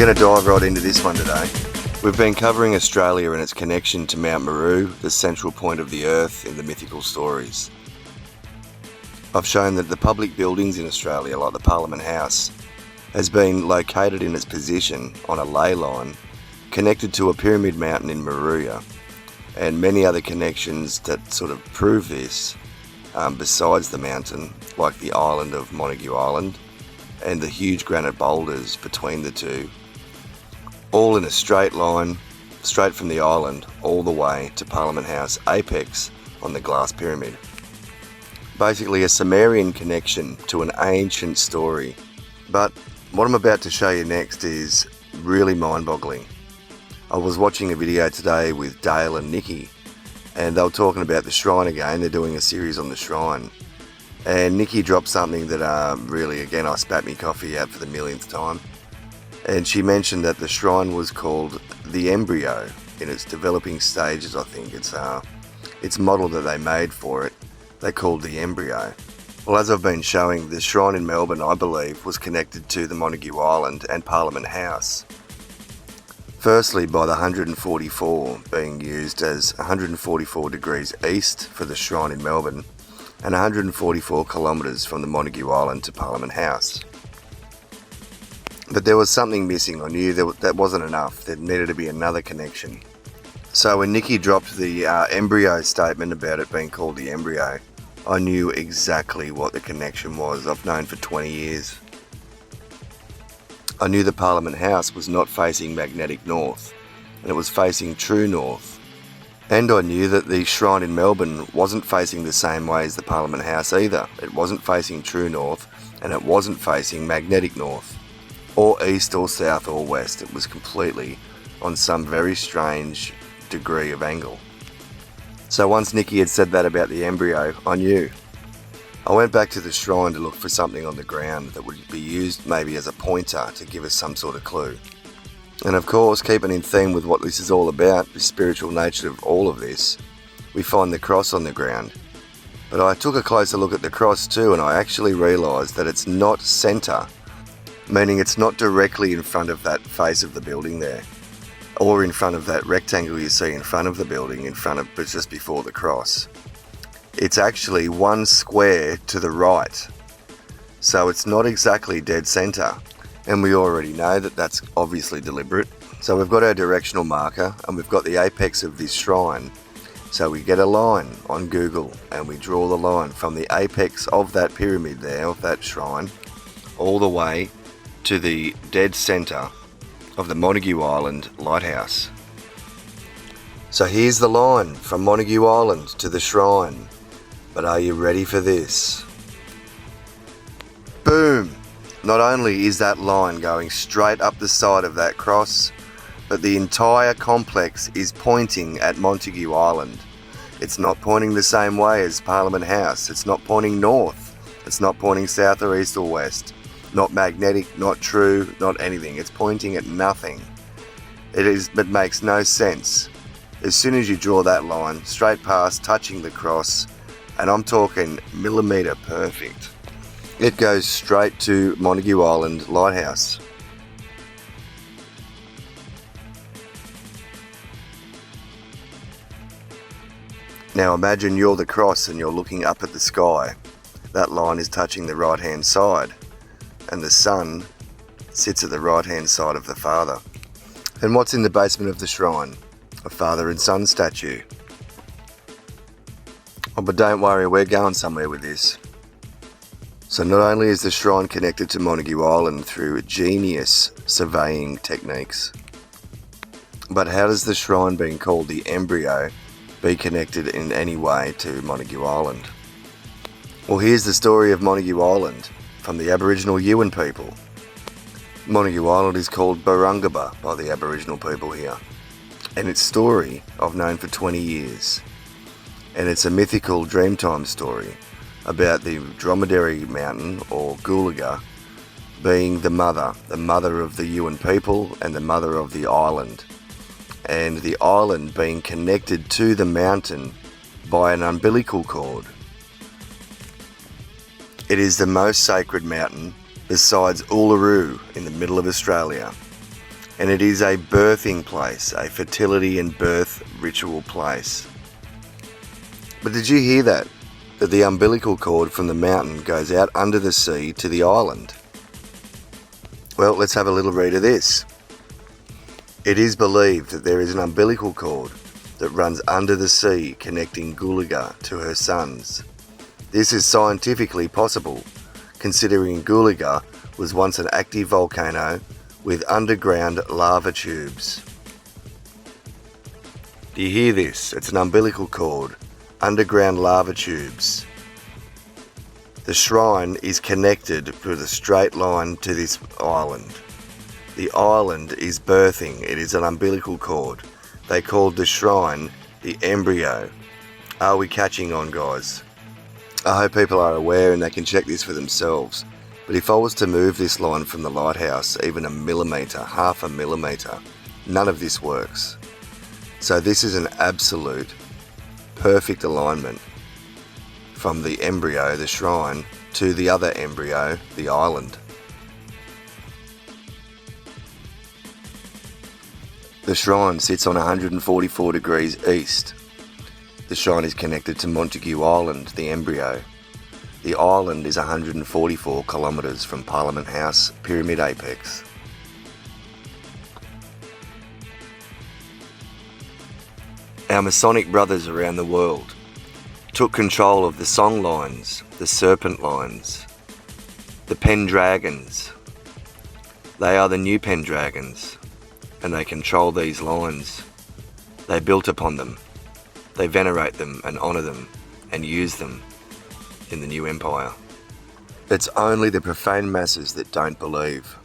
going to dive right into this one today. We've been covering Australia and its connection to Mount Meru, the central point of the earth in the mythical stories. I've shown that the public buildings in Australia, like the Parliament House, has been located in its position on a ley line connected to a pyramid mountain in Meru, and many other connections that sort of prove this besides the mountain, like the island of Montague Island and the huge granite boulders between the two, all in a straight line, straight from the island all the way to Parliament House apex on the glass pyramid. Basically a Sumerian connection to an ancient story. But what I'm about to show you next is really mind-boggling. I was watching a video today with Dale and Nikki, and they were talking about the shrine again. They're doing a series on the shrine. And Nikki dropped something that really, again, I spat me coffee out for the millionth time. And she mentioned that the shrine was called the Embryo in its developing stages. I think it's model that they made for it. They called the Embryo. Well, as I've been showing, the shrine in Melbourne, I believe, was connected to the Montague Island and Parliament House. Firstly, by the 144 being used as 144 degrees east for the shrine in Melbourne and 144 kilometres from the Montague Island to Parliament House. But there was something missing. I knew that wasn't enough. There needed to be another connection. So when Nikki dropped the embryo statement about it being called the Embryo, I knew exactly what the connection was. I've known for 20 years. I knew the Parliament House was not facing magnetic north, and it was facing true north. And I knew that the shrine in Melbourne wasn't facing the same way as the Parliament House either. It wasn't facing true north, and it wasn't facing magnetic north, or east or south or west. It was completely on some very strange degree of angle. So once Nikki had said that about the embryo, I knew. I went back to the shrine to look for something on the ground that would be used maybe as a pointer to give us some sort of clue. And of course, keeping in theme with what this is all about, the spiritual nature of all of this, we find the cross on the ground. But I took a closer look at the cross too, and I actually realised that it's not centre, meaning it's not directly in front of that face of the building there, or in front of that rectangle you see in front of the building, but just before the cross. It's actually one square to the right, so it's not exactly dead centre, and we already know that that's obviously deliberate. So we've got our directional marker, and we've got the apex of this shrine, so we get a line on Google and we draw the line from the apex of that pyramid there, of that shrine, all the way to the dead centre of the Montague Island lighthouse. So here's the line from Montague Island to the shrine. But are you ready for this? Boom! Not only is that line going straight up the side of that cross, but the entire complex is pointing at Montague Island. It's not pointing the same way as Parliament House. It's not pointing north. It's not pointing south or east or west. Not magnetic, not true, not anything. It's pointing at nothing. It makes no sense. As soon as you draw that line, straight past, touching the cross, and I'm talking millimetre perfect, it goes straight to Montague Island Lighthouse. Now imagine you're the cross and you're looking up at the sky. That line is touching the right hand side, and the sun sits at the right hand side of the Father. And what's in the basement of the shrine? A father and son statue. Oh, but don't worry, we're going somewhere with this. So not only is the shrine connected to Montague Island through genius surveying techniques, but how does the shrine being called the Embryo be connected in any way to Montague Island? Well, here's the story of Montague Island from the Aboriginal Yuin people. Montague Island is called Barungaba by the Aboriginal people here, and its story I've known for 20 years. And it's a mythical Dreamtime story about the dromedary mountain, or Gulaga, being the mother of the Yuin people and the mother of the island, and the island being connected to the mountain by an umbilical cord. It is the most sacred mountain besides Uluru in the middle of Australia. and it is a birthing place, a fertility and birth ritual place. But did you hear that? That the umbilical cord from the mountain goes out under the sea to the island? Well, let's have a little read of this. It is believed that there is an umbilical cord that runs under the sea connecting Gulaga to her sons. This is scientifically possible, considering Gulaga was once an active volcano with underground lava tubes. Do you hear this? It's an umbilical cord, underground lava tubes. The shrine is connected with a straight line to this island. The island is birthing. It is an umbilical cord. They called the shrine the embryo. Are we catching on, guys? I hope people are aware and they can check this for themselves. But if I was to move this line from the lighthouse even a millimetre, half a millimetre, none of this works. So this is an absolute perfect alignment from the embryo, the shrine, to the other embryo, the island. The shrine sits on 144 degrees east. The shrine is connected to Montague Island, the embryo. The island is 144 kilometres from Parliament House, Pyramid Apex. Our Masonic brothers around the world took control of the song lines, the Serpent lines, the Pendragons. They are the new Pendragons, and they control these lines. They built upon them. They venerate them and honour them and use them in the new empire. It's only the profane masses that don't believe.